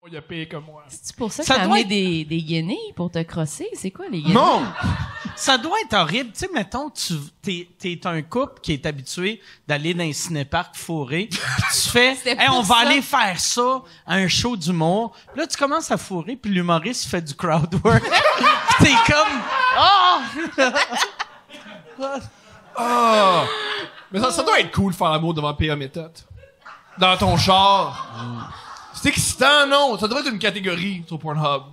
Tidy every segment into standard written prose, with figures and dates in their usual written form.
Il a payé comme moi. C'est pour ça que Ça t'as doit amené des guenilles pour te crosser? C'est quoi, les guenilles? Non! Ça doit être horrible. Tu sais, mettons, t'es un couple qui est habitué d'aller dans un cinéparc fourré. Puis tu fais, C'était hey, on pour va ça. aller faire ça à un show d'humour. Puis là, tu commences à fourrer, puis l'humoriste fait du crowd work. Puis t'es comme, Mais ça doit être cool de faire l'amour devant P.A. Méthode. Dans ton char. C'est excitant, non? Ça devrait être une catégorie sur Pornhub.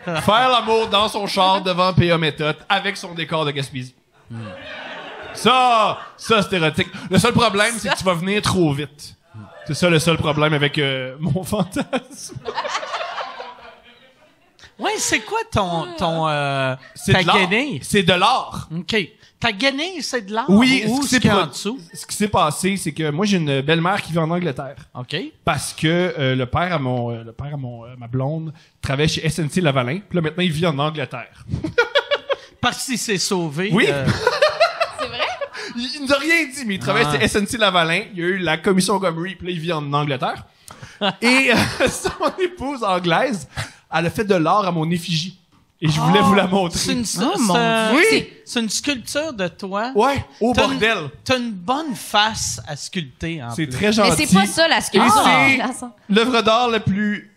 Faire l'amour dans son char devant P.A. Méthode avec son décor de Gaspésie. Ça, c'est érotique. Le seul problème, c'est que tu vas venir trop vite. C'est ça le seul problème avec mon fantasme. ouais, c'est quoi ta de l'art. guenille? C'est de l'art. OK. Ta guenille, c'est de l'art? Oui, ou ce qu'il y a en dessous? ce qui s'est passé, c'est que moi, j'ai une belle-mère qui vit en Angleterre. OK. Parce que le père à ma blonde travaille chez SNC Lavalin. Puis là, maintenant, il vit en Angleterre. Parce qu'il s'est sauvé. Oui. C'est vrai? Il nous a rien dit, mais il travaille chez SNC Lavalin. Il y a eu la commission Montgomery, puis là, il vit en Angleterre. Et son épouse anglaise, elle a fait de l'art à mon effigie. Et je voulais vous la montrer. C'est une, Oh, mon Dieu. c'est une sculpture de toi. Ouais, au T'as bordel. T'as une bonne face à sculpter, en C'est plus. très gentil. Mais c'est pas ça, la sculpture. Et Ah, c'est l'œuvre d'art la plus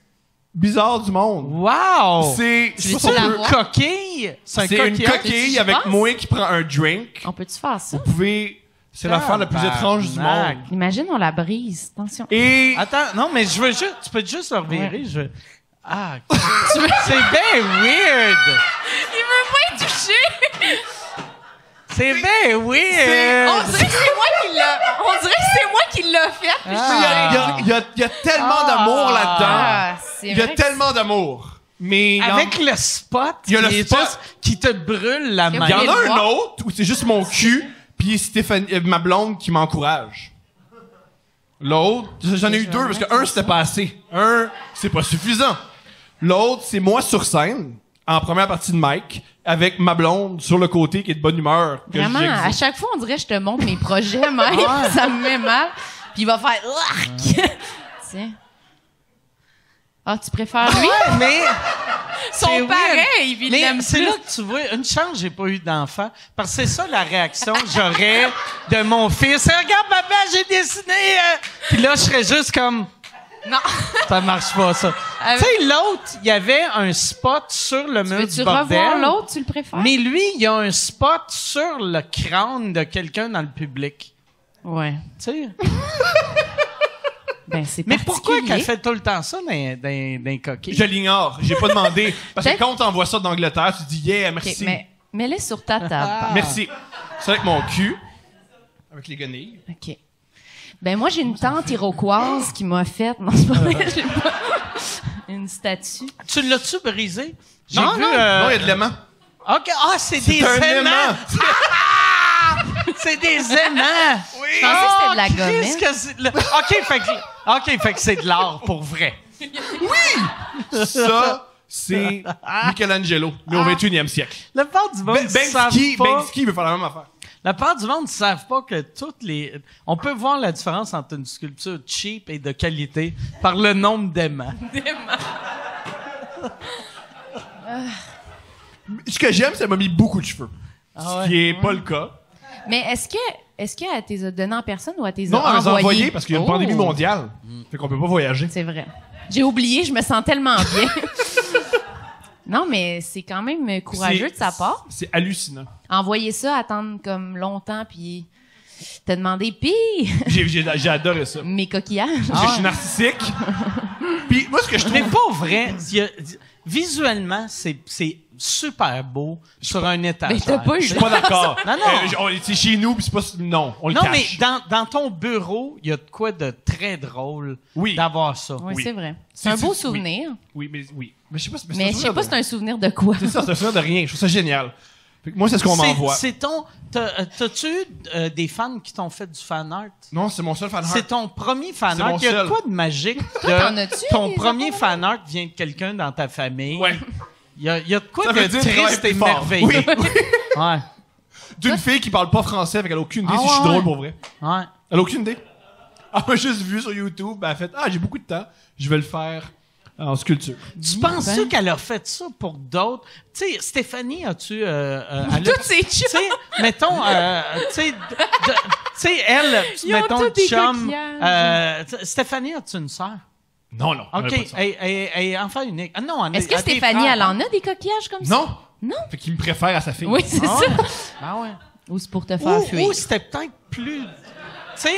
bizarre du monde. Wow! C'est Tu veux-tu ça, la on peut- voir? coquille? c'est une coquillage? coquille Tu avec penses? moi qui prend un drink. On peut-tu faire ça? Vous pouvez... C'est l'affaire la plus étrange du monde. Imagine, on la brise. Attention. Et... Attends, non, mais je veux juste... Tu peux juste le revirer, Ah, c'est bien weird! Il veut pas y toucher! C'est bien On weird! dirait que c'est moi qui l'a... On dirait que c'est moi qui l'a fait. puis Il y a tellement d'amour là-dedans. Ah, c'est Il y a vrai que tellement d'amour. Mais Avec le spot, Il y a le qui est spot. juste- qui te brûle la main. il y en a le un voir. autre où c'est juste mon cul puis Stéphanie, ma blonde qui m'encourage. L'autre, j'en ai eu deux parce que un c'était pas assez. Un, c'est pas suffisant. L'autre, c'est moi sur scène en première partie de Mike avec ma blonde sur le côté qui est de bonne humeur. que Vraiment, j'existe. à chaque fois, on dirait que je te montre mes projets, même. Ça me met mal. Puis il va faire... Tiens. Ah, tu préfères lui? Ouais, mais... Ils sont c'est weird. pareils, puis il Mais l'aime c'est plus. là que tu vois, une chance, j'ai pas eu d'enfant. Parce que c'est ça la réaction que j'aurais de mon fils. Regarde, papa, j'ai dessiné. Puis là, je serais juste comme, Non. ça marche pas, ça. Avec- Tu sais, l'autre, il y avait un spot sur le mur Veux-tu du bordel. revoir l'autre? Tu le préfères? Mais lui, il y a un spot sur le crâne de quelqu'un dans le public. Ouais. Tu sais. Ben, c'est Mais pourquoi particulier. qu'elle fait tout le temps ça dans coquille? Je l'ignore, j'ai pas demandé parce que Peut-être- quand on t'envoie ça d'Angleterre, tu dis yeah, OK, merci. mais mets-les sur ta table. Merci. C'est avec mon cul avec les guenilles. OK. Ben, moi, j'ai une tante iroquoise qui m'a fait... Non, c'est pas vrai, j'ai pas... Une statue. Tu l'as-tu brisé? J'ai Non, vu, non, non, il y a de l'aimant. OK, c'est des un aimants. aimant. C'est des aimants. Oui. Je pensais que c'était de la Christ, gommette. que OK, fait que c'est de l'art pour vrai. Ça, c'est Michelangelo, mais au 21e siècle. La part du monde Banksy veut faire la même affaire. La part du monde ne savent pas que toutes les... On peut voir la différence entre une sculpture cheap et de qualité par le nombre d'aimants. Ce que j'aime, c'est qu'elle m'a mis beaucoup de cheveux. Ah Ce qui est pas le cas. Mais est-ce qu'elle t'es a donné en personne ou elle t'es Non, elle les a envoyé? envoyés parce qu'il y a une Oh! pandémie mondiale. Fait qu'on peut pas voyager. C'est vrai. J'ai oublié, je me sens tellement bien. Non, mais c'est quand même courageux de sa part. C'est hallucinant. Envoyer ça, attendre comme longtemps, puis te demander, puis J'ai adoré ça. mes coquillages. Parce que je suis narcissique. Puis moi, ce que je trouve... Mais pas vrai. Visuellement, c'est super beau sur un étagère. Mais t'as pas eu Je suis pas d'accord. Non, non. C'est chez nous, puis c'est pas... Non, on le Non, cache. mais dans ton bureau, il y a de quoi de très drôle Oui. d'avoir ça. Oui, Oui. c'est vrai. C'est un beau oui. souvenir. Oui. Mais je sais pas... Mais je sais pas si c'est un souvenir de quoi. C'est ça, c'est un souvenir de rien. Je trouve ça génial. Fait que moi, c'est ce qu'on m'envoie. C'est ton... T'as-tu eu des fans qui t'ont fait du fan art? Non, c'est mon seul fan art. C'est ton premier fan C'est art. mon Il y a de seul. quoi de magique? t'en as-tu, Ton des premier affaires? fan art vient de quelqu'un dans ta famille. Ouais. Il y a de quoi Ça de veut dire triste travaille et plus fort. merveilleux. Oui, oui. Ouais. D'une fille qui parle pas français, fait qu'elle a aucune idée Ah si je suis ouais. drôle pour vrai. Ouais. Elle a aucune idée. Elle m'a juste vu sur YouTube, ben, elle a fait « Ah, j'ai beaucoup de temps, je vais le faire En sculpture. Tu penses-tu qu'elle a fait ça pour d'autres? Tu sais, Stéphanie, as-tu... Toutes ces Tu sais, mettons, tu sais, elle, Ils ont mettons, tous des chum... coquillages. Stéphanie, as-tu une sœur? Non. elle a OK, pas de sœur. elle est enfant unique. Ah non, Est-ce que Stéphanie, elle en a des coquillages comme ça? Non. Non? Fait qu'il me préfère à sa fille. Oui, c'est Ah ça. ouais. Ah ouais. Ou c'est pour te faire fuir. Ou c'était peut-être plus... Tu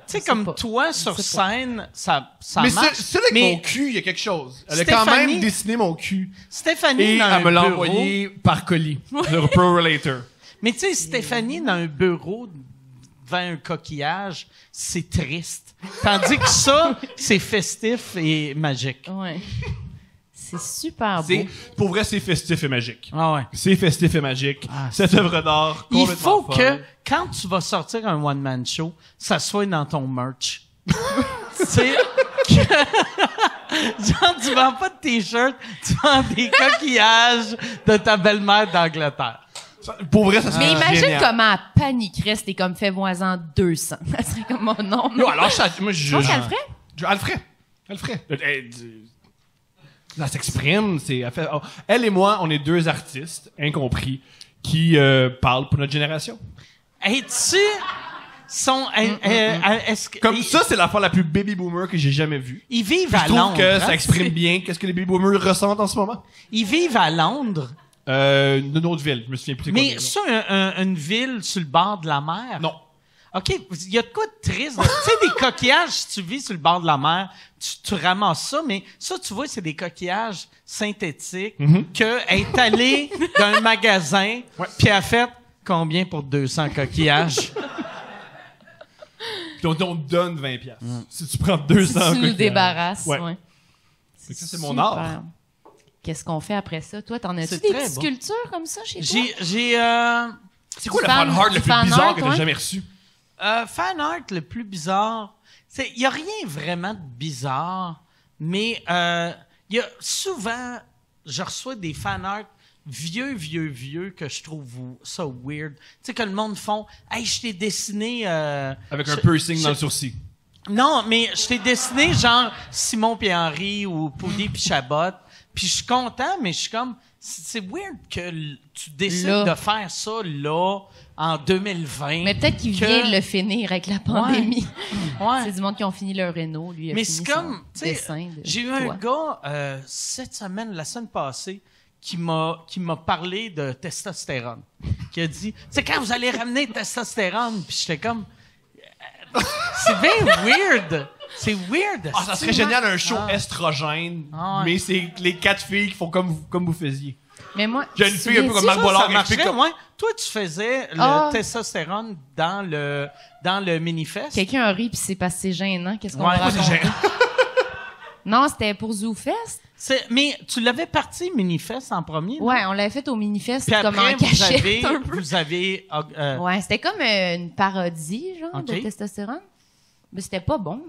sais, comme pas. toi, sur Je sais pas. scène, ça Mais marche. c'est avec Mais mon cul, il y a quelque chose. Elle a quand Stéphanie- même dessiné mon cul. Stéphanie, Et dans un elle me l'a bureau... envoyé par colis. Sur ProRelator. Mais tu sais, Stéphanie, dans un bureau devant un coquillage, c'est triste. Tandis que ça, c'est festif et magique. Ouais. C'est super beau. Pour vrai, c'est festif et magique. Ah ouais. C'est festif et magique. Cette œuvre d'art Il complètement faut folle. que, quand tu vas sortir un one-man show, ça soit dans ton merch. Tu sais, genre, tu vends pas de t-shirt, tu vends des coquillages de ta belle-mère d'Angleterre. Pour vrai, ça serait Mais imagine génial. comment elle paniquerait si t'es comme fais-moi-en 200. Elle serait comme, oh non, Yo, non. alors, moi, Je pense qu'elle le ferait. Elle le ferait. Elle le ferait. Elle s'exprime. Elle et moi, on est deux artistes incompris qui parlent pour notre génération. Es-tu... est-ce que... Comme ça, c'est l'affaire la plus baby boomer que j'ai jamais vue. Ils vivent Je à trouve Londres. que ça hein? exprime bien qu'est-ce que les baby boomers ressentent en ce moment. Ils vivent à Londres. D'une autre ville. Je me souviens plus. Mais c'est une ville sur le bord de la mer? Non. OK, il y a de quoi de triste. Tu sais, des coquillages, si tu vis sur le bord de la mer, tu ramasses ça, mais ça, tu vois, c'est des coquillages synthétiques que elle est allée d'un magasin, puis elle a fait combien pour 200 coquillages? Puis on te donne 20$. Si tu prends 200 Si tu nous coquillages. débarrasses. Ouais. Ouais. Fait que ça, c'est mon Super. art. Qu'est-ce qu'on fait après ça? Toi, t'en as-tu C'est des très petites bon. sculptures comme ça chez toi? J'ai C'est quoi le Fan- fan art le plus fan bizarre art, que t'as ouais? jamais reçu? fan art le plus bizarre. Il y a rien vraiment de bizarre, mais il y a souvent, je reçois des fan art vieux que je trouve ça weird. Tu sais, que le monde font « Hey, je t'ai dessiné... Avec un piercing dans le sourcil. Non, mais je t'ai dessiné genre Simon puis Henri ou Poudy puis Chabot. Puis je suis content, mais je suis comme... C'est weird que tu décides Là. de faire ça là, en 2020. Mais peut-être qu'il que- vient de le finir avec la pandémie. Ouais. C'est du monde qui ont fini leur réno. Lui, il a Mais fini c'est comme, son tu sais, dessin de j'ai eu toi. un gars cette semaine, la semaine passée, qui m'a parlé de testostérone, qui a dit, c'est quand vous allez ramener le testostérone, puis j'étais comme, c'est bien weird, c'est weird. Ah, ça serait génial un show estrogène, Ah ouais. mais c'est les 4 filles qui font comme vous faisiez. Mais moi, J'ai une fille un peu comme Marc Ça, Bollard ça qui explique marcherait, comme- ouais. Toi, tu faisais le Ah. testostérone dans le manifeste. quelqu'un a ri puis c'est parce que c'est gênant. Qu'est-ce qu'on Ouais, va c'est raconter? gênant. Non, c'était pour ZooFest. Mais tu l'avais parti manifeste en premier. non? Ouais, on l'avait fait au Minifest Puis comme après, en cachette un peu. vous avez Ouais, c'était comme une parodie, genre, Ok. de testostérone. Mais c'était pas bon.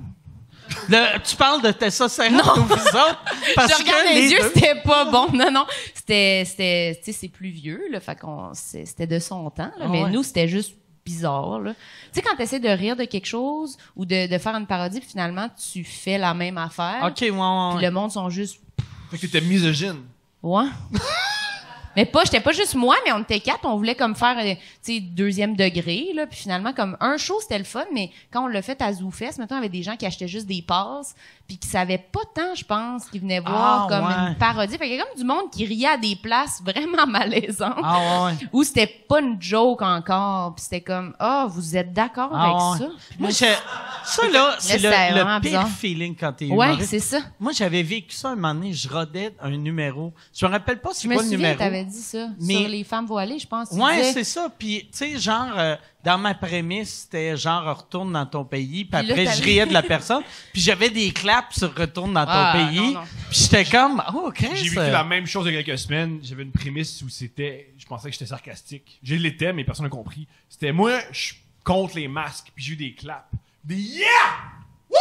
tu parles de testostérone ou vous autres? Parce Je regarde que les yeux, deux- c'était pas bon. Non. C'était, tu sais, c'est plus vieux, là. Fait c'était de son temps, là. Ah Mais ouais. nous, c'était juste bizarre, là. Tu sais, quand t'essaies de rire de quelque chose ou de faire une parodie, puis finalement, tu fais la même affaire. OK, ouais. Puis le monde sont juste, Fait que t'étais misogyne. ouais. Mais j'étais pas juste moi, mais on était 4, on voulait comme faire, tu sais, 2e degré, là, puis finalement, comme un show, c'était le fun, mais quand on l'a fait à ZooFest, maintenant, il y avait des gens qui achetaient juste des passes, puis qui savaient pas tant, je pense, qui venaient voir comme ouais. une parodie. Fait qu'il y a comme du monde qui riait à des places vraiment malaisantes, Ah ouais. où c'était pas une joke encore, puis c'était comme, vous êtes d'accord Ah avec ouais. ça? Puis Moi, là, ça, là, c'est c'était le vraiment pire bizarre. feeling quand t'es ouais, humoriste. c'est ça. Moi, j'avais vécu ça un moment donné. Je rodais un numéro. Je me rappelle pas c'est Je me quoi le souviens, numéro. t'avais dit ça, Mais- sur les femmes voilées, je pense. Tu Ouais, disais- c'est ça. Puis, tu sais, genre, dans ma prémisse, c'était genre retourne dans ton pays. Puis Puis là, après, je t'avais- riais de la personne. Puis j'avais des claps sur retourne dans ton Ah, pays. non, non. Puis j'étais comme, oh, Chris. J'ai vécu la même chose il y a quelques semaines. J'avais une prémisse où je pensais que j'étais sarcastique. Je l'étais, mais personne n'a compris. C'était moi, je suis contre les masques, puis j'ai eu des claps. Des yeah! Wouh!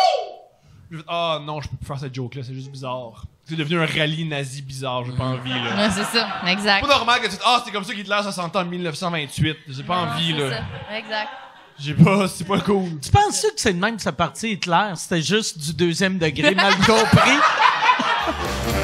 J'ai fait, ah non, je peux plus faire cette joke-là, c'est juste bizarre. C'est devenu un rallye nazi bizarre, j'ai pas envie, là. Ouais, c'est ça, exact. C'est pas normal que tu c'est comme ça qu'Hitler ça s'entend en 1928. J'ai pas envie, C'est là. ça, exact. C'est pas cool. Tu penses que c'est de même sa partie Hitler? C'était juste du 2e degré mal compris? Bye.